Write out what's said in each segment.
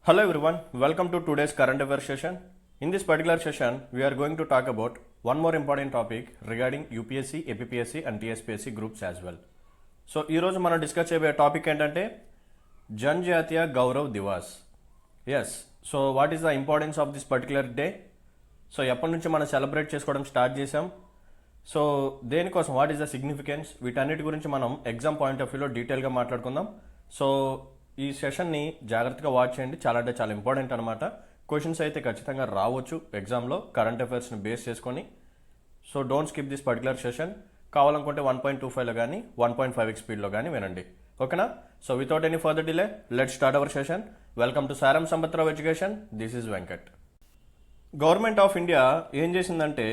Hello everyone, welcome to today's current affairs session. In this particular session, we are going to talk about one more important topic regarding UPSC, APPSC and TSPSC groups as well. So ఈరోజు మనం discuss చేయబోయే topic ఏంటంటే Janjatiya Gaurav Divas. Yes, so what is the importance of this particular day? సో ఎప్పటి నుంచి మనం celebrate చేసుకోవడం start చేసాం? సో దేనికోసం, వాట్ ఈస్ ద సిగ్నిఫికెన్స్? వీటన్నిటి గురించి మనం ఎగ్జామ్ పాయింట్ ఆఫ్ వ్యూలో డీటెయిల్గా మాట్లాడుకుందాం. సో ఈ సెషన్ని జాగ్రత్తగా వాచ్ చేయండి, చాలా అంటే చాలా ఇంపార్టెంట్ అనమాట. క్వశ్చన్స్ అయితే ఖచ్చితంగా రావచ్చు ఎగ్జామ్లో కరెంట్ అఫైర్స్ని బేస్ చేసుకొని. So don't skip this particular session. కావాలనుకుంటే 1.25లో కానీ 1.5x స్పీడ్లో కానీ వినండి, ఓకేనా? So without any further delay let start our session. Welcome to Saaram Sambatrao education. This is Venkat. Government of India ఏం చేసిందంటే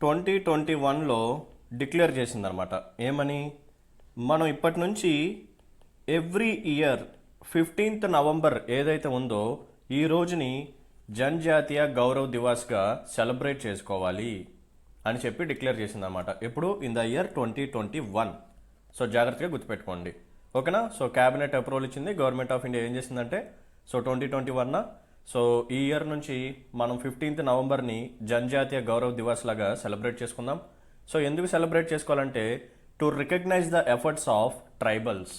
2021లో డిక్లేర్ చేసిందనమాట. ఏమని? మనం ఇప్పటి నుంచి ఎవ్రీ ఇయర్ 15th నవంబర్ ఏదైతే ఉందో ఈ రోజుని జనజాతీయ గౌరవ్ దివాస్గా సెలబ్రేట్ చేసుకోవాలి అని చెప్పి డిక్లేర్ చేసిందనమాట. ఎప్పుడు? In the year 2021. సో జాగ్రత్తగా గుర్తుపెట్టుకోండి, ఓకేనా? సో క్యాబినెట్ అప్రూవల్ ఇచ్చింది. గవర్నమెంట్ ఆఫ్ ఇండియా ఏం చేసిందంటే సో 2021 సో ఈ ఇయర్ నుంచి మనం 15th నవంబర్ని జనజాతీయ గౌరవ్ దివాస్ లాగా సెలబ్రేట్ చేసుకుందాం. సో ఎందుకు సెలబ్రేట్ చేసుకోవాలంటే to recognise the efforts of tribals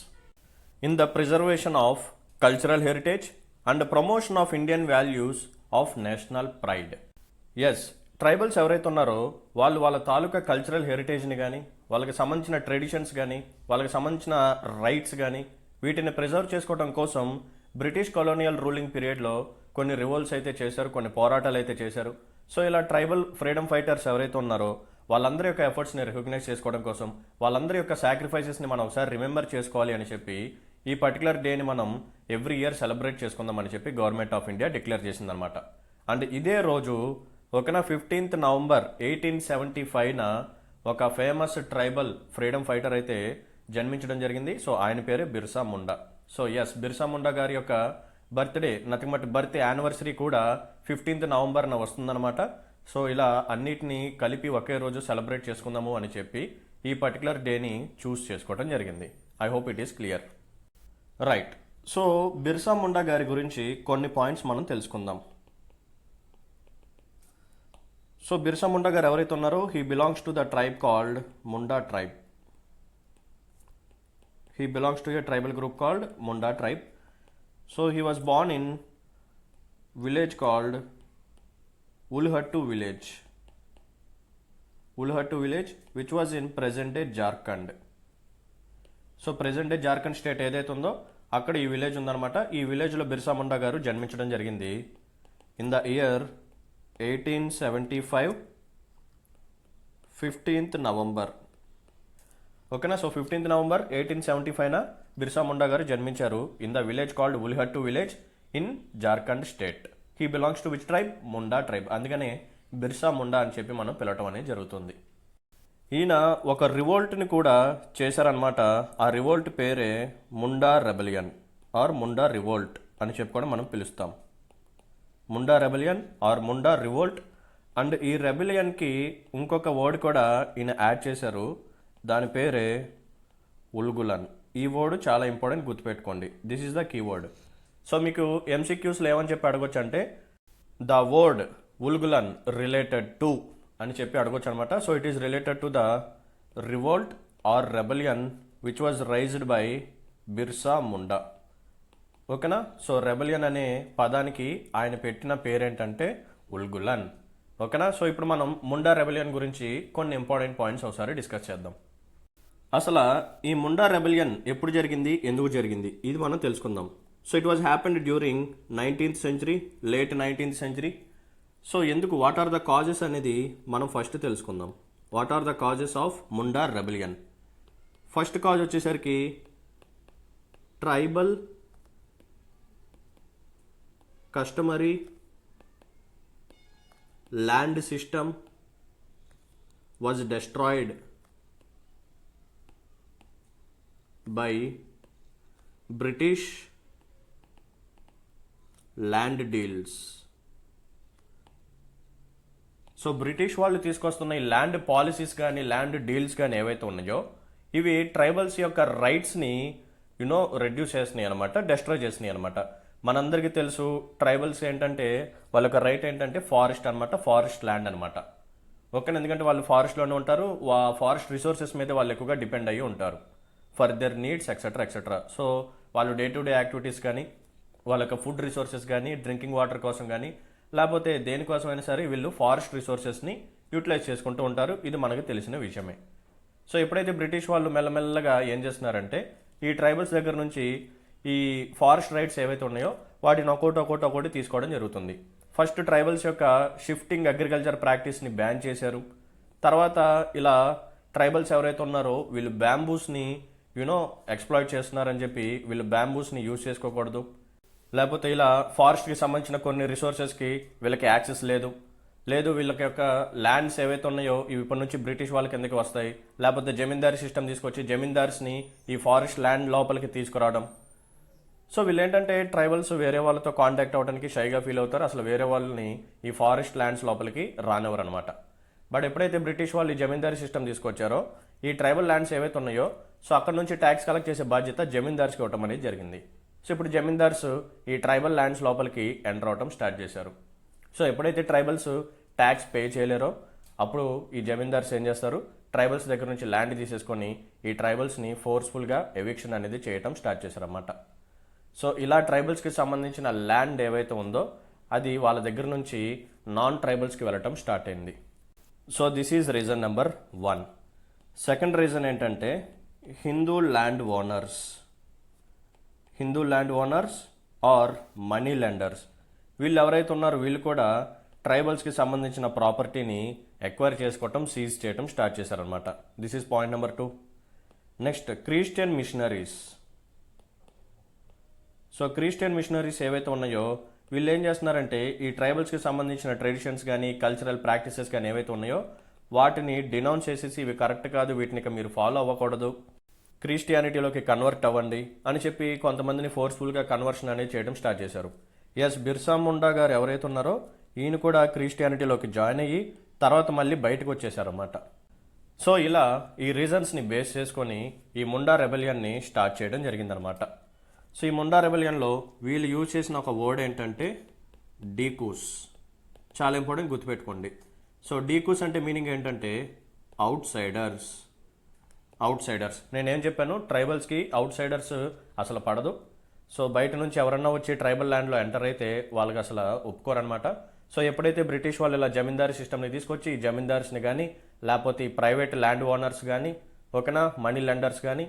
in the preservation of cultural heritage and the promotion of Indian values of national pride. Yes, tribals ఎవరైతే ఉన్నారో వాళ్ళు వాళ్ళ తాలూకా కల్చరల్ హెరిటేజ్ని కానీ, వాళ్ళకి సంబంధించిన ట్రెడిషన్స్ కానీ, వాళ్ళకి సంబంధించిన రైట్స్ కానీ వీటిని ప్రిజర్వ్ చేసుకోవడం కోసం బ్రిటిష్ కొలోనియల్ రూలింగ్ పీరియడ్లో కొన్ని రివోల్ట్స్ అయితే చేశారు, కొన్ని పోరాటాలు అయితే చేశారు. సో ఇలా ట్రైబల్ ఫ్రీడమ్ ఫైటర్స్ ఎవరైతే ఉన్నారో వాళ్ళందరి యొక్క ఎఫర్ట్స్ని రికగ్నైజ్ చేసుకోవడం కోసం, వాళ్ళందరి యొక్క సాక్రిఫైసెస్ని మనం ఒకసారి రిమెంబర్ చేసుకోవాలి అని చెప్పి ఈ పర్టికులర్ డేని మనం ఎవ్రీ ఇయర్ సెలబ్రేట్ చేసుకుందాం అని చెప్పి గవర్నమెంట్ ఆఫ్ ఇండియా డిక్లేర్ చేసిందనమాట. అండ్ ఇదే రోజు ఒకనా 15th నవంబర్ 1875న ఒక ఫేమస్ ట్రైబల్ ఫ్రీడమ్ ఫైటర్ అయితే జన్మించడం జరిగింది. సో ఆయన పేరే బిర్సా ముండా. సో ఎస్, బిర్సా ముండా గారి యొక్క birthday, nothing but birth anniversary కూడా 15th నవంబర్న వస్తుందన్నమాట. సో ఇలా అన్నిటినీ కలిపి ఒకే రోజు సెలబ్రేట్ చేసుకుందాము అని చెప్పి ఈ పర్టికులర్ డేని చూస్ చేసుకోవడం జరిగింది. I hope it is clear, right? So Birsa Munda గారి గురించి కొన్ని పాయింట్స్ మనం తెలుసుకుందాం. సో బిర్సా ముండా గారు ఎవరైతే ఉన్నారో he belongs to the tribe called Munda tribe. He belongs to a tribal group called Munda tribe. So he was born in village called Ulihatu village. Ulihatu village which was in present day Jharkhand. So present day Jharkhand state ఏదైతే ఉందో అక్కడ ఈ village ఉందన్నమాట. ఈ విలేజ్లో బిర్సా ముండా గారు జన్మించడం జరిగింది in the year 1875 15th November, ఓకేనా? సో 15th నవంబర్ 1875న బిర్సా ముండా గారు జన్మించారు in the village called Ulihatu village in Jharkhand state. He belongs to which tribe? Munda tribe. అందుకనే బిర్సా ముండా అని చెప్పి మనం పిలవటం అనేది జరుగుతుంది. ఈయన ఒక రివోల్ట్ని కూడా చేశారనమాట. ఆ రివోల్ట్ పేరే Munda rebellion or Munda revolt అని చెప్పుకొని మనం పిలుస్తాం. Munda rebellion or Munda revolt. And ఈ రెబలియన్కి ఇంకొక వర్డ్ కూడా ఈయన యాడ్ చేశారు, దాని పేరే ఉల్గులన్. ఈ వర్డ్ చాలా ఇంపార్టెంట్, గుర్తుపెట్టుకోండి. This is the keyword. So మీకు ఎంసీక్యూస్లో ఏమని చెప్పి అడగొచ్చు అంటే the word Ulgulan related to అని చెప్పి అడగొచ్చు అనమాట. So it is related to the revolt or rebellion which was raised by Birsa Munda, ఓకేనా? సో రెబలియన్ అనే పదానికి ఆయన పెట్టిన పేరేంటంటే ఉల్గులన్, ఓకేనా? సో ఇప్పుడు మనం ముండా రెబలియన్ గురించి కొన్ని ఇంపార్టెంట్ పాయింట్స్ ఒకసారి డిస్కస్ చేద్దాం. అసలు ఈ ముండా రెబలియన్ ఎప్పుడు జరిగింది, ఎందుకు జరిగింది, ఇది మనం తెలుసుకుందాం. So it was happened during 19th century, late 19th century. So ఎందుకు, వాట్ ఆర్ ద కాజెస్ అనేది మనం ఫస్ట్ తెలుసుకుందాం. What are the causes of Munda rebellion? First cause వచ్చేసరికి tribal customary land system was destroyed by British land deals. So British వాళ్ళు తీసుకొస్తున్న ఈ land policies కానీ land deals కానీ ఏవైతే ఉన్నాయో ఇవి ట్రైబల్స్ యొక్క రైట్స్ని రెడ్యూస్ చేసినాయి అనమాట, డెస్ట్రాయ్ చేసినాయి అనమాట. మనందరికీ తెలుసు ట్రైబల్స్ ఏంటంటే వాళ్ళ యొక్క రైట్ ఏంటంటే ఫారెస్ట్ అనమాట, ఫారెస్ట్ ల్యాండ్ అనమాట. ఓకేనా, ఎందుకంటే వాళ్ళు ఫారెస్ట్లోనే ఉంటారు, ఫారెస్ట్ రిసోర్సెస్ మీద వాళ్ళు ఎక్కువగా డిపెండ్ అయ్యి ఉంటారు for their needs etcetera etcetera. So వాళ్ళు డే టు డే యాక్టివిటీస్ కానీ, వాళ్ళ యొక్క ఫుడ్ రిసోర్సెస్ కానీ, డ్రింకింగ్ వాటర్ కోసం కానీ, లేకపోతే దేనికోసమైనా సరే వీళ్ళు ఫారెస్ట్ రిసోర్సెస్ని యూటిలైజ్ చేసుకుంటూ ఉంటారు. ఇది మనకు తెలిసిన విషయమే. సో ఎప్పుడైతే బ్రిటిష్ వాళ్ళు మెల్లమెల్లగా ఏం చేస్తున్నారంటే ఈ ట్రైబల్స్ దగ్గర నుంచి ఈ ఫారెస్ట్ రైట్స్ ఏవైతే ఉన్నాయో వాటిని ఒక్కోటి తీసుకోవడం జరుగుతుంది. ఫస్ట్ ట్రైబల్స్ యొక్క షిఫ్టింగ్ అగ్రికల్చర్ ప్రాక్టీస్ని బ్యాన్ చేశారు. తర్వాత ఇలా ట్రైబల్స్ ఎవరైతే ఉన్నారో వీళ్ళు బ్యాంబూస్ని ఎక్స్ప్లాయిట్ చేస్తున్నారని చెప్పి వీళ్ళు బ్యాంబూస్ని యూజ్ చేసుకోకూడదు, లేకపోతే ఇలా ఫారెస్ట్కి సంబంధించిన కొన్ని రిసోర్సెస్కి వీళ్ళకి యాక్సెస్ లేదు వీళ్ళకి యొక్క ల్యాండ్స్ ఏవైతే ఉన్నాయో ఇవి ఇప్పటి నుంచి బ్రిటిష్ వాళ్ళకి ఎందుకు వస్తాయి, లేకపోతే జమీందారీ సిస్టమ్ తీసుకొచ్చి జమీందార్స్ని ఈ ఫారెస్ట్ ల్యాండ్ లోపలికి తీసుకురావడం. సో వీళ్ళు ఏంటంటే ట్రైబల్స్ వేరే వాళ్ళతో కాంటాక్ట్ అవ్వడానికి షైగా ఫీల్ అవుతారు, అసలు వేరే వాళ్ళని ఈ ఫారెస్ట్ ల్యాండ్స్ లోపలికి రానివ్వరు అనమాట. బట్ ఎప్పుడైతే బ్రిటిష్ వాళ్ళు ఈ జమీందారీ సిస్టమ్ తీసుకొచ్చారో ఈ ట్రైబల్ ల్యాండ్స్ ఏవైతే ఉన్నాయో సో అక్కడ నుంచి ట్యాక్స్ కలెక్ట్ చేసే బాధ్యత జమీందార్స్కి ఇవ్వటం అనేది జరిగింది. సో ఇప్పుడు జమీందార్స్ ఈ ట్రైబల్ ల్యాండ్స్ లోపలికి ఎంటర్ అవటం స్టార్ట్ చేశారు. సో ఎప్పుడైతే ట్రైబల్స్ ట్యాక్స్ పే చేయలేరో అప్పుడు ఈ జమీందార్స్ ఏం చేస్తారు, ట్రైబల్స్ దగ్గర నుంచి ల్యాండ్ తీసేసుకొని ఈ ట్రైబల్స్ని ఫోర్స్ఫుల్గా ఎవిక్షన్ అనేది చేయటం స్టార్ట్ చేశారన్నమాట. సో ఇలా ట్రైబల్స్కి సంబంధించిన ల్యాండ్ ఏవైతే ఉందో అది వాళ్ళ దగ్గర నుంచి నాన్ ట్రైబల్స్కి వెళ్ళటం స్టార్ట్ అయింది. So this is reason number 1. Second reason ఏంటంటే Hindu land owners or money lenders. వీళ్ళు ఎవరైతే ఉన్నారో వీళ్ళు కూడా ట్రైబల్స్కి సంబంధించిన ప్రాపర్టీని ఎక్వైర్ చేసుకోవటం, సీజ్ చేయటం స్టార్ట్ చేశారనమాట. This is point number 2. Next Christian machineries. So Christian machineries ఏవైతే ఉన్నాయో వీళ్ళు ఏం చేస్తున్నారంటే ఈ ట్రైబల్స్కి సంబంధించిన ట్రెడిషన్స్ కానీ కల్చరల్ ప్రాక్టీసెస్ కానీ ఏవైతే ఉన్నాయో వాటిని డినౌన్స్ చేసేసి ఇవి కరెక్ట్ కాదు, వీటిని ఇక మీరు ఫాలో అవ్వకూడదు, క్రిస్టియానిటీలోకి కన్వర్ట్ అవ్వండి అని చెప్పి కొంతమందిని ఫోర్స్ఫుల్గా కన్వర్షన్ అనేది చేయడం స్టార్ట్ చేశారు. బిర్సా ముండా గారు ఎవరైతే ఉన్నారో ఈయన కూడా క్రిస్టియానిటీలోకి జాయిన్ అయ్యి తర్వాత మళ్ళీ బయటకు వచ్చేసారన్నమాట. సో ఇలా ఈ రీజన్స్ని బేస్ చేసుకొని ఈ ముండా రెబెలియన్ని స్టార్ట్ చేయడం జరిగిందనమాట. సో ఈ ముండా రెబెలియన్లో వీళ్ళు యూజ్ చేసిన ఒక వర్డ్ ఏంటంటే డీకూస్. చాలా ఇంపార్టెంట్, గుర్తుపెట్టుకోండి. సో డీకూస్ అంటే మీనింగ్ ఏంటంటే అవుట్ సైడర్స్. నేనేం చెప్పాను, ట్రైబల్స్కి అవుట్ సైడర్స్ అసలు పడదు. సో బయట నుంచి ఎవరన్నా వచ్చి ట్రైబల్ ల్యాండ్లో ఎంటర్ అయితే వాళ్ళకి అసలు ఒప్పుకోరనమాట. సో ఎప్పుడైతే బ్రిటిష్ వాళ్ళు ఇలా జమీందారీ సిస్టమ్ని తీసుకొచ్చి ఈ జమీందార్స్ని కానీ లేకపోతే ఈ ప్రైవేట్ ల్యాండ్ ఓనర్స్ కానీ ఓకేనా మనీ లెండర్స్ కానీ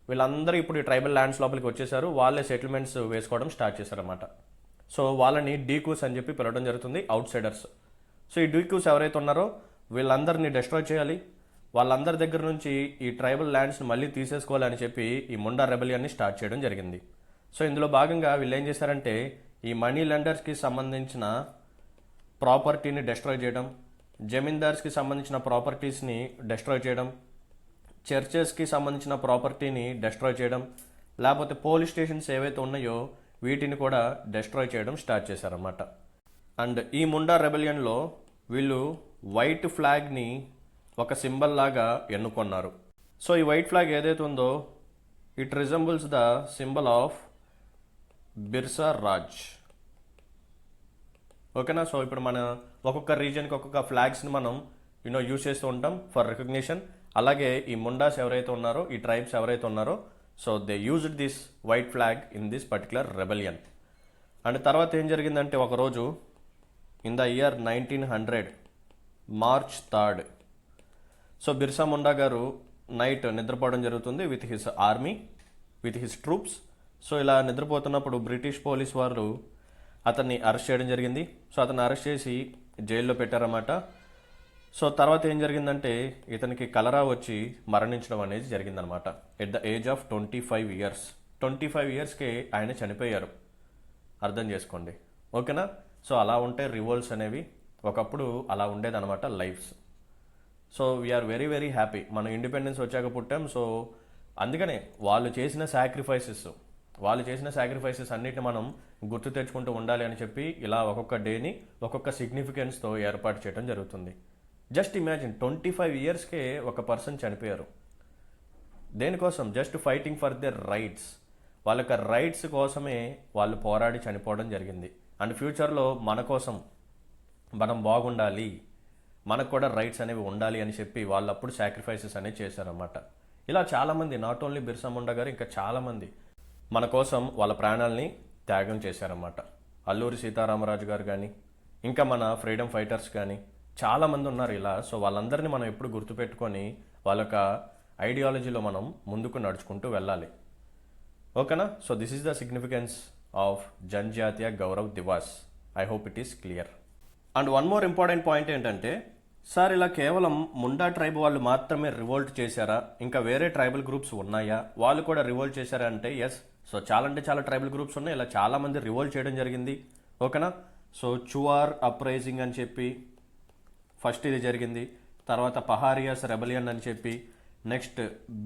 వీళ్ళందరూ ఇప్పుడు ఈ ట్రైబల్ ల్యాండ్స్ లోపలికి వచ్చేసారు, వాళ్ళే సెటిల్మెంట్స్ వేసుకోవడం స్టార్ట్ చేశారన్నమాట. సో వాళ్ళని డీకూస్ అని చెప్పి పిలవడం జరుగుతుంది, అవుట్ సైడర్స్. సో ఈ డీకూస్ ఎవరైతే ఉన్నారో వీళ్ళందరినీ డిస్ట్రాయ్ చేయాలి, వాళ్ళందరి దగ్గర నుంచి ఈ ట్రైబల్ ల్యాండ్స్ని మళ్ళీ తీసేసుకోవాలని చెప్పి ఈ ముండా రెబెలియన్ని స్టార్ట్ చేయడం జరిగింది. సో ఇందులో భాగంగా వీళ్ళు ఏం చేశారంటే ఈ మనీ లెండర్స్కి సంబంధించిన ప్రాపర్టీని డిస్ట్రాయ్ చేయడం, జమీందార్స్కి సంబంధించిన ప్రాపర్టీస్ని డిస్ట్రాయ్ చేయడం, చర్చెస్కి సంబంధించిన ప్రాపర్టీని డిస్ట్రాయ్ చేయడం, లేకపోతే పోలీస్ స్టేషన్స్ ఏవైతే ఉన్నాయో వీటిని కూడా డిస్ట్రాయ్ చేయడం స్టార్ట్ చేశారన్నమాట. అండ్ ఈ ముండా రెబెలియన్లో వీళ్ళు వైట్ ఫ్లాగ్ని ఒక సింబల్ లాగా ఎన్నుకున్నారు. సో ఈ వైట్ ఫ్లాగ్ ఏదైతే ఉందో it resembles the symbol of Birsa Raj. ఓకేనా. సో ఇప్పుడు మన ఒక్కొక్క రీజన్కి ఒక్కొక్క ఫ్లాగ్స్ని మనం యూజ్ చేస్తూ ఉంటాం ఫర్ రికగ్నిషన్. అలాగే ఈ ముండాస్ ఎవరైతే ఉన్నారో ఈ ట్రైబ్స్ ఎవరైతే ఉన్నారో so they used this white flag in this particular rebellion. And తర్వాత ఏం జరిగిందంటే ఒకరోజు in the year 1900 March 3rd so Birsa Munda గారు నైట్ నిద్రపోవడం జరుగుతుంది with his army, with his troops. So ఇలా నిద్రపోతున్నప్పుడు బ్రిటిష్ పోలీస్ వారు అతన్ని అరెస్ట్ చేయడం జరిగింది. సో అతన్ని అరెస్ట్ చేసి జైల్లో పెట్టారన్నమాట. సో తర్వాత ఏం జరిగిందంటే ఇతనికి కలరా వచ్చి మరణించడం అనేది జరిగిందనమాట at the age of 25 years. 25 yearsకే ఆయన చనిపోయారు, అర్థం చేసుకోండి. ఓకేనా. సో అలా ఉంటాయి రివోల్ట్స్ అనేవి, ఒకప్పుడు అలా ఉండేదన్నమాట lifes. So we are very very happy మనం ఇండిపెండెన్స్ వచ్చాక పుట్టాం. సో అందుకనే వాళ్ళు చేసిన సాక్రిఫైసెస్ అన్నిటిని మనం గుర్తు తెచ్చుకుంటూ ఉండాలి అని చెప్పి ఇలా ఒక్కొక్క డేని ఒక్కొక్క సిగ్నిఫికెన్స్తో ఏర్పాటు చేయడం జరుగుతుంది. జస్ట్ ఇమాజిన్ 25 yearsకే ఒక పర్సన్ చనిపోయారు. దేనికోసం? Just fighting for their rights. వాళ్ళ యొక్క రైట్స్ కోసమే వాళ్ళు పోరాడి చనిపోవడం జరిగింది. అండ్ ఫ్యూచర్లో మన కోసం మనం బాగుండాలి, మనకు కూడా రైట్స్ అనేవి ఉండాలి అని చెప్పి వాళ్ళు అప్పుడు సాక్రిఫైసెస్ అనేవి చేశారన్నమాట. ఇలా చాలామంది, నాట్ ఓన్లీ బిర్సా ముండా గారు, ఇంకా చాలామంది మన కోసం వాళ్ళ ప్రాణాలని త్యాగం చేశారన్నమాట. అల్లూరి సీతారామరాజు గారు కానీ, ఇంకా మన ఫ్రీడమ్ ఫైటర్స్ కానీ చాలామంది ఉన్నారు ఇలా. సో వాళ్ళందరినీ మనం ఎప్పుడు గుర్తుపెట్టుకొని వాళ్ళ యొక్క ఐడియాలజీలో మనం ముందుకు నడుచుకుంటూ వెళ్ళాలి. ఓకేనా? So this is the significance of Janjatiya Gaurav Divas. I hope it is clear. And one more important point ఏంటంటే, సార్ ఇలా కేవలం ముండా ట్రైబ్ వాళ్ళు మాత్రమే రివోల్ట్ చేశారా, ఇంకా వేరే ట్రైబల్ గ్రూప్స్ ఉన్నాయా, వాళ్ళు కూడా రివోల్ట్ చేశారా అంటే ఎస్. సో చాలా అంటే చాలా ట్రైబల్ గ్రూప్స్ ఉన్నాయి, ఇలా చాలామంది రివోల్ట్ చేయడం జరిగింది. ఓకేనా? సో చువార్ అప్రైజింగ్ అని చెప్పి ఫస్ట్ ఇది జరిగింది. తర్వాత పహారియాస్ రెబలియన్ అని చెప్పి, నెక్స్ట్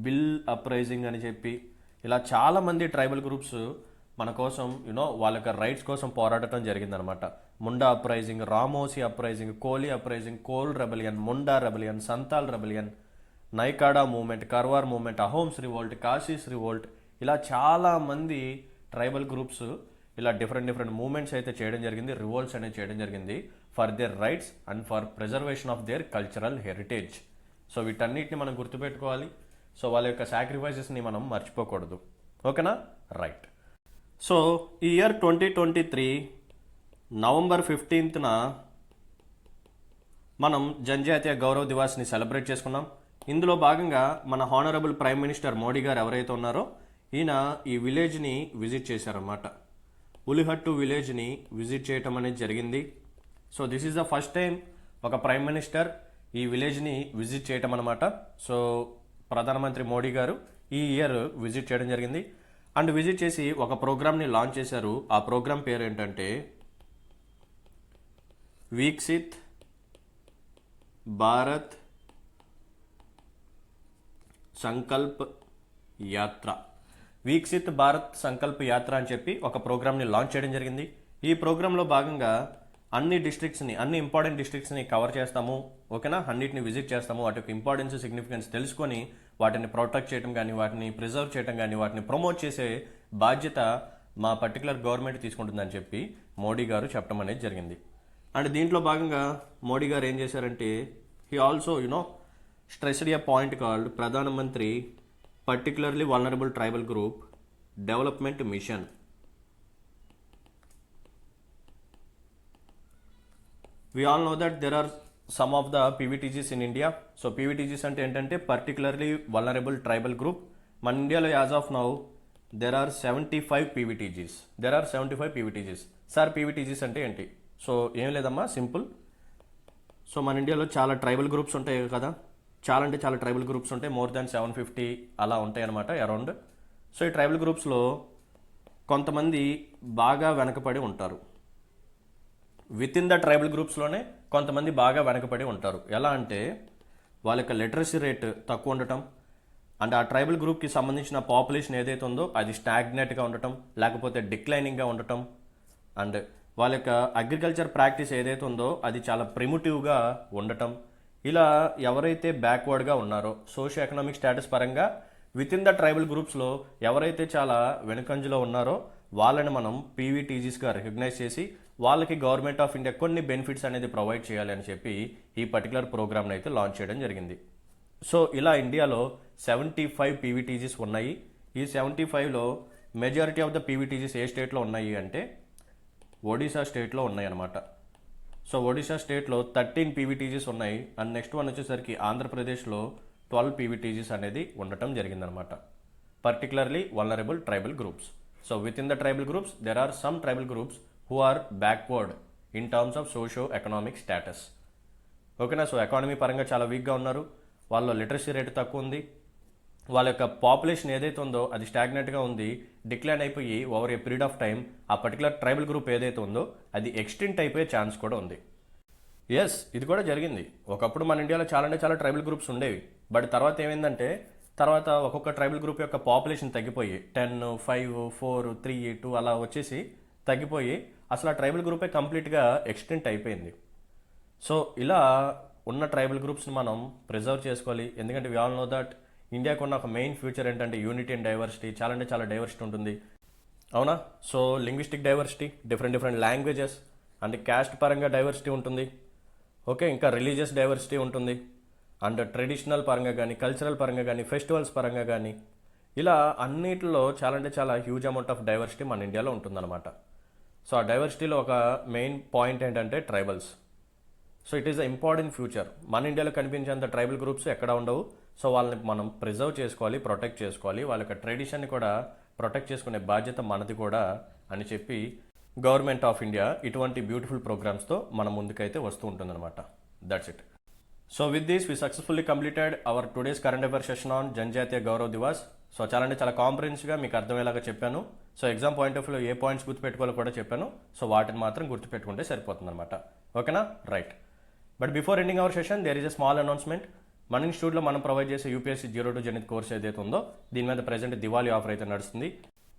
బిల్ అప్రైజింగ్ అని చెప్పి, ఇలా చాలామంది ట్రైబల్ గ్రూప్స్ మన కోసం వాళ్ళ యొక్క రైట్స్ కోసం పోరాడటం జరిగిందనమాట. Munda uprising, Ramosi uprising, Koli uprising, Kol rebellion, Munda rebellion, Santhal rebellion, Naikda movement, Kherwar movement, Ahoms revolt, Khasis revolt, ఇలా చాలామంది ట్రైబల్ గ్రూప్స్ ఇలా డిఫరెంట్ మూవ్మెంట్స్ అయితే చేయడం జరిగింది, రివోల్ట్స్ అనేది చేయడం జరిగింది for their rights and for preservation of their cultural heritage. So వీటన్నిటిని మనం గుర్తుపెట్టుకోవాలి. సో వాళ్ళ యొక్క సాక్రిఫైసెస్ని మనం మర్చిపోకూడదు. ఓకేనా? రైట్. సో ఈ ఇయర్ 2023 నవంబర్ 15న మనం జనజాతీయ గౌరవ్ దివాస్ని సెలబ్రేట్ చేసుకున్నాం. ఇందులో భాగంగా మన హానరబుల్ ప్రైమ్ మినిస్టర్ మోడీ గారు ఎవరైతే ఉన్నారో ఈయన ఈ విలేజ్ని విజిట్ చేశారన్నమాట. ఉలిహట్టు విలేజ్ని విజిట్ చేయటం అనేది జరిగింది. So this is the first time ఒక ప్రైమ్ మినిస్టర్ ఈ విలేజ్ని విజిట్ చేయటం అనమాట. సో ప్రధానమంత్రి మోడీ గారు ఈ ఇయర్ విజిట్ చేయడం జరిగింది. అండ్ విజిట్ చేసి ఒక ప్రోగ్రామ్ని లాంచ్ చేశారు. ఆ ప్రోగ్రామ్ పేరు ఏంటంటే వికసిత్ భారత్ సంకల్ప్ యాత్ర. వికసిత్ భారత్ సంకల్ప్ యాత్ర అని చెప్పి ఒక ప్రోగ్రామ్ని లాంచ్ చేయడం జరిగింది. ఈ ప్రోగ్రాంలో భాగంగా అన్ని ఇంపార్టెంట్ డిస్ట్రిక్ట్స్ని కవర్ చేస్తాము. ఓకేనా? అన్నిటిని విజిట్ చేస్తాము. వాటి యొక్క ఇంపార్టెన్స్, సిగ్నిఫికెన్స్ తెలుసుకొని వాటిని ప్రొటెక్ట్ చేయడం కానీ, వాటిని ప్రిజర్వ్ చేయడం కానీ, వాటిని ప్రమోట్ చేసే బాధ్యత మా పర్టికులర్ గవర్నమెంట్ తీసుకుంటుందని చెప్పి మోడీ గారు చెప్పడం అనేది జరిగింది. అండ్ దీంట్లో భాగంగా మోడీ గారు ఏం చేశారంటే, he also stressed a point called Pradhan Mantri particularly vulnerable tribal group development mission. We all know that there are some of the PVTGs in India. So PVTGs అంటే ఏంటంటే పర్టికులర్లీ వల్నరబుల్ ట్రైబల్ గ్రూప్. మన ఇండియాలో as of now there are 75 PVTGs. There are 75 PVTGs. Sir PVTGs అంటే ఏంటి? So ఏం లేదమ్మా, simple. So మన ఇండియాలో చాలా ట్రైబల్ గ్రూప్స్ ఉంటాయి కదా, చాలా అంటే చాలా ట్రైబల్ గ్రూప్స్ ఉంటాయి. మోర్ దాన్ 750 అలా ఉంటాయి అనమాట అరౌండ్. సో ఈ ట్రైబల్ గ్రూప్స్లో కొంతమంది బాగా వెనకపడి ఉంటారు. విత్ ఇన్ ద ట్రైబల్ గ్రూప్స్లోనే కొంతమంది బాగా వెనకబడి ఉంటారు. ఎలా అంటే వాళ్ళ యొక్క లిటరసీ రేట్ తక్కువ ఉండటం, అండ్ ఆ ట్రైబల్ గ్రూప్కి సంబంధించిన పాపులేషన్ ఏదైతే ఉందో అది స్టాగ్నేట్గా ఉండటం, లేకపోతే డిక్లైనింగ్గా ఉండటం, అండ్ వాళ్ళ యొక్క అగ్రికల్చర్ ప్రాక్టీస్ ఏదైతే ఉందో అది చాలా ప్రిమిటివ్గా ఉండటం. ఇలా ఎవరైతే బ్యాక్వర్డ్గా ఉన్నారో సోషియో ఎకనామిక్ స్టేటస్ పరంగా విత్ ఇన్ ద ట్రైబల్ గ్రూప్స్లో ఎవరైతే చాలా వెనుకంజలో ఉన్నారో వాళ్ళని మనం పీవీటీజీస్గా రికగ్నైజ్ చేసి వాళ్ళకి గవర్నమెంట్ ఆఫ్ ఇండియా కొన్ని బెనిఫిట్స్ అనేది ప్రొవైడ్ చేయాలి అని చెప్పి ఈ పర్టికులర్ ప్రోగ్రామ్ని అయితే లాంచ్ చేయడం జరిగింది. సో ఇలా ఇండియాలో 75 పీవీటీజీస్ ఉన్నాయి. ఈ 75లో మెజారిటీ ఆఫ్ ద పీవీటీజీస్ ఏ స్టేట్లో ఉన్నాయి అంటే ఒడిశా స్టేట్లో ఉన్నాయి అన్నమాట. సో ఒడిశా స్టేట్లో 13 పీవీటీజీస్ ఉన్నాయి. అండ్ నెక్స్ట్ వన్ వచ్చేసరికి ఆంధ్రప్రదేశ్లో 12 పీవీటీజీస్ అనేది ఉండటం జరిగిందనమాట. Particularly vulnerable tribal groups. So with in the tribal groups there are some tribal groups who are backward in terms of socio economic status. ఓకేనా? సో ఎకానమీ పరంగా చాలా వీక్గా ఉన్నారు, వాళ్ళ లిటరసీ రేట్ తక్కువ ఉంది, వాళ్ళ యొక్క పాపులేషన్ ఏదైతే ఉందో అది స్టాగ్నెంట్గా ఉంది, డిక్లైన్ అయిపోయి over a period of time ఆ పర్టికులర్ ట్రైబల్ గ్రూప్ ఏదైతే ఉందో అది ఎక్స్టెంట్ అయిపోయే ఛాన్స్ కూడా ఉంది. ఎస్, ఇది కూడా జరిగింది. ఒకప్పుడు మన ఇండియాలో చాలా అంటే చాలా ట్రైబల్ గ్రూప్స్ ఉండేవి. బట్ తర్వాత ఏమైందంటే తర్వాత ఒక్కొక్క ట్రైబల్ గ్రూప్ యొక్క పాపులేషన్ తగ్గిపోయి 10, 5, 4, 3, 2 అలా వచ్చేసి తగ్గిపోయి అసలు ఆ ట్రైబల్ గ్రూపే కంప్లీట్గా ఎక్స్టెంట్ అయిపోయింది. సో ఇలా ఉన్న ట్రైబల్ గ్రూప్స్ని మనం ప్రిజర్వ్ చేసుకోవాలి. ఎందుకంటే వి ఆల్ నో దట్ ఇండియాకు ఉన్న ఒక మెయిన్ ఫ్యూచర్ ఏంటంటే యూనిటీ అండ్ డైవర్సిటీ. చాలా అంటే చాలా డైవర్సిటీ ఉంటుంది, అవునా? So linguistic diversity, different languages and caste పరంగా డైవర్సిటీ ఉంటుంది. ఓకే, ఇంకా రిలీజియస్ డైవర్సిటీ ఉంటుంది. అండ్ ట్రెడిషనల్ పరంగా కానీ, కల్చరల్ పరంగా కానీ, ఫెస్టివల్స్ పరంగా కానీ, ఇలా అన్నిటిలో చాలా అంటే చాలా హ్యూజ్ అమౌంట్ ఆఫ్ డైవర్సిటీ మన ఇండియాలో ఉంటుందన్నమాట. సో ఆ డైవర్సిటీలో ఒక మెయిన్ పాయింట్ ఏంటంటే tribals. So it is a important future. మన ఇండియాలో కనిపించేంత ట్రైబల్ గ్రూప్స్ ఎక్కడ ఉండవు. సో వాళ్ళని మనం ప్రిజర్వ్ చేసుకోవాలి, ప్రొటెక్ట్ చేసుకోవాలి. వాళ్ళ యొక్క ట్రెడిషన్ని కూడా ప్రొటెక్ట్ చేసుకునే బాధ్యత మనది కూడా అని చెప్పి గవర్నమెంట్ ఆఫ్ ఇండియా ఇటువంటి బ్యూటిఫుల్ ప్రోగ్రామ్స్తో మన ముందుకైతే వస్తూ ఉంటుందన్నమాట. That's it. So with this we successfully completed our today's current affair session on Janjatiya Gaurav Divas. So చాలా అంటే చాలా కాంప్రహెన్సివ్గా మీకు అర్థమయ్యేలాగా చెప్పాను. సో ఎగ్జామ్ పాయింట్ ఆఫ్ వ్యూలో ఏ పాయింట్స్ గుర్తుపెట్టుకోవాలో కూడా చెప్పాను. సో వాటిని మాత్రం గుర్తుపెట్టుకుంటే సరిపోతుంది అనమాట. ఓకేనా? Right. But before ending our session there is a small announcement. మన ఇన్స్టిట్యూట్లో మనం ప్రొవైడ్ చేసే యూపీఎస్సీ 02 జనిత్ కోర్స్ ఏదైతే ఉందో దీని మీద ప్రెజెంట్ దివాళీ ఆఫర్ అయితే నడుస్తుంది.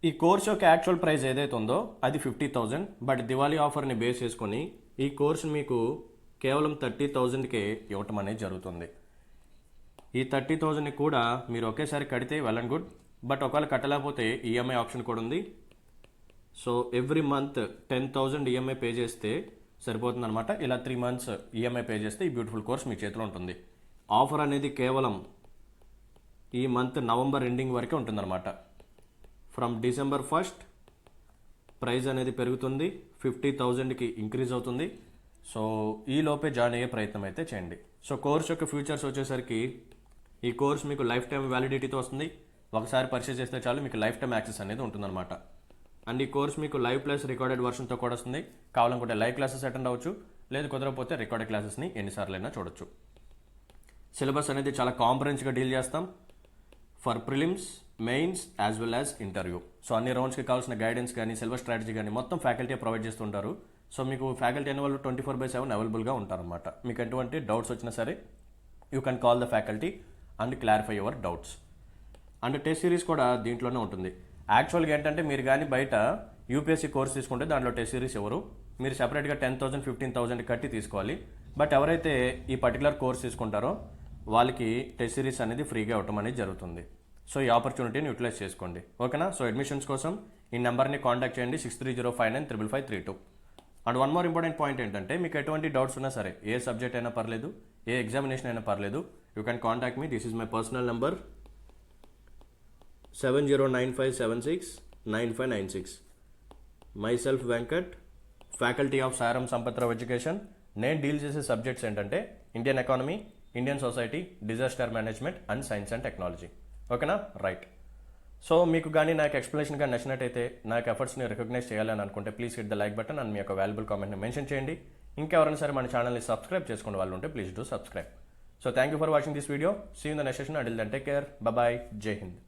ఈ కోర్స్ యొక్క యాక్చువల్ ప్రైస్ ఏదైతే ఉందో అది 50,000. బట్ దివాళీ ఆఫర్ని బేస్ చేసుకొని ఈ కోర్స్ మీకు కేవలం 30,000కే ఇవ్వటం అనేది జరుగుతుంది. ఈ 30,000ని కూడా మీరు ఒకేసారి కడితే వెల్ అండ్ గుడ్. బట్ ఒకవేళ కట్టలేకపోతే ఈఎంఐ ఆప్షన్ కూడా ఉంది. So every month 10,000 EMI pay చేస్తే సరిపోతుంది అనమాట. ఇలా 3 months ఈఎంఐ పే చేస్తే ఈ బ్యూటిఫుల్ కోర్స్ మీ చేతిలో ఉంటుంది. ఆఫర్ అనేది కేవలం ఈ మంత్ నవంబర్ ఎండింగ్ వరకే ఉంటుందన్నమాట. ఫ్రమ్ December 1st ప్రైస్ అనేది పెరుగుతుంది, 50,000కి ఇంక్రీజ్ అవుతుంది. సో ఈ లోపే జాయిన్ అయ్యే ప్రయత్నం అయితే చేయండి. సో కోర్స్ యొక్క ఫ్యూచర్స్ వచ్చేసరికి ఈ కోర్స్ మీకు లైఫ్ టైం వ్యాలిడిటీతో వస్తుంది. ఒకసారి పర్చేస్ చేస్తే చాలు మీకు లైఫ్ టైం యాక్సెస్ అనేది ఉంటుందన్నమాట. అండ్ ఈ కోర్స్ మీకు లైవ్ ప్లస్ రికార్డెడ్ వర్షన్తో కూడా వస్తుంది. కావాలనుకుంటే లైవ్ క్లాసెస్ అటెండ్ అవ్వచ్చు, లేదు కుదరకపోతే రికార్డెడ్ క్లాసెస్ని ఎన్నిసార్లైనా చూడొచ్చు. సిలబస్ అనేది చాలా కాంప్రహెన్సివ్గా డీల్ చేస్తాం for prelims, mains as well as interview. So అన్ని రౌండ్స్కి కావాల్సిన గైడెన్స్ కానీ, సిలబస్ స్ట్రాటజీ కానీ మొత్తం ఫ్యాకల్టీ ప్రొవైడ్ చేస్తుంటారు. సో మీకు ఫ్యాకల్టీ అనే వాళ్ళు 24/7 అవైలబుల్గా ఉంటారన్నమాట. మీకు ఎటువంటి డౌట్స్ వచ్చినా సరే you can call the faculty and clarify your doubts. And test series కూడా దీంట్లోనే ఉంటుంది. యాక్చువల్గా ఏంటంటే మీరు కానీ బయట యూపీఎస్సీ కోర్స్ తీసుకుంటే దాంట్లో టెస్ట్ సిరీస్ ఎవరు, మీరు సెపరేట్గా 10,000 15,000 కట్టి తీసుకోవాలి. బట్ ఎవరైతే ఈ పర్టికులర్ కోర్స్ తీసుకుంటారో వాళ్ళకి టెస్ట్ సిరీస్ అనేది ఫ్రీగా ఇవ్వటం అనేది జరుగుతుంది. సో ఈ ఆపర్చునిటీని యూటిలైజ్ చేసుకోండి. ఓకేనా? సో అడ్మిషన్స్ కోసం ఈ నెంబర్ని కాంటాక్ట్ చేయండి 6305955532. And one more important point ఏంటంటే మీకు ఎటువంటి డౌట్స్ ఉన్నా సరే, ఏ సబ్జెక్ట్ అయినా పర్లేదు, ఏ ఎగ్జామినేషన్ అయినా పర్లేదు, you can contact me. This is my personal number 7095769596. Myself Venkat, faculty of సారం సంపత్రావు ఎడ్యుకేషన్. నేను డీల్ చేసే సబ్జెక్ట్స్ ఏంటంటే Indian economy, Indian society, disaster management and science and technology. ఓకేనా? రైట్. సో మీకు కానీ నాకు ఎక్స్ప్లెనేషన్ కానీ నచ్చినట్టయితే, నాకు ఎఫర్ట్స్ని రికగ్నైజ్ చేయాలని అనుకుంటే please hit the like button and మీ యొక్క వాల్యుబుల్ కామెంట్ని మెన్షన్ చేయండి. ఇంకెవరైనా సరే మన ఛానల్ని సబ్స్క్రైబ్ చేసుకునే వాళ్ళు ఉంటే please do subscribe. So thank you for watching this video. See in the next session. Until then take care. Bye. జై హింద్.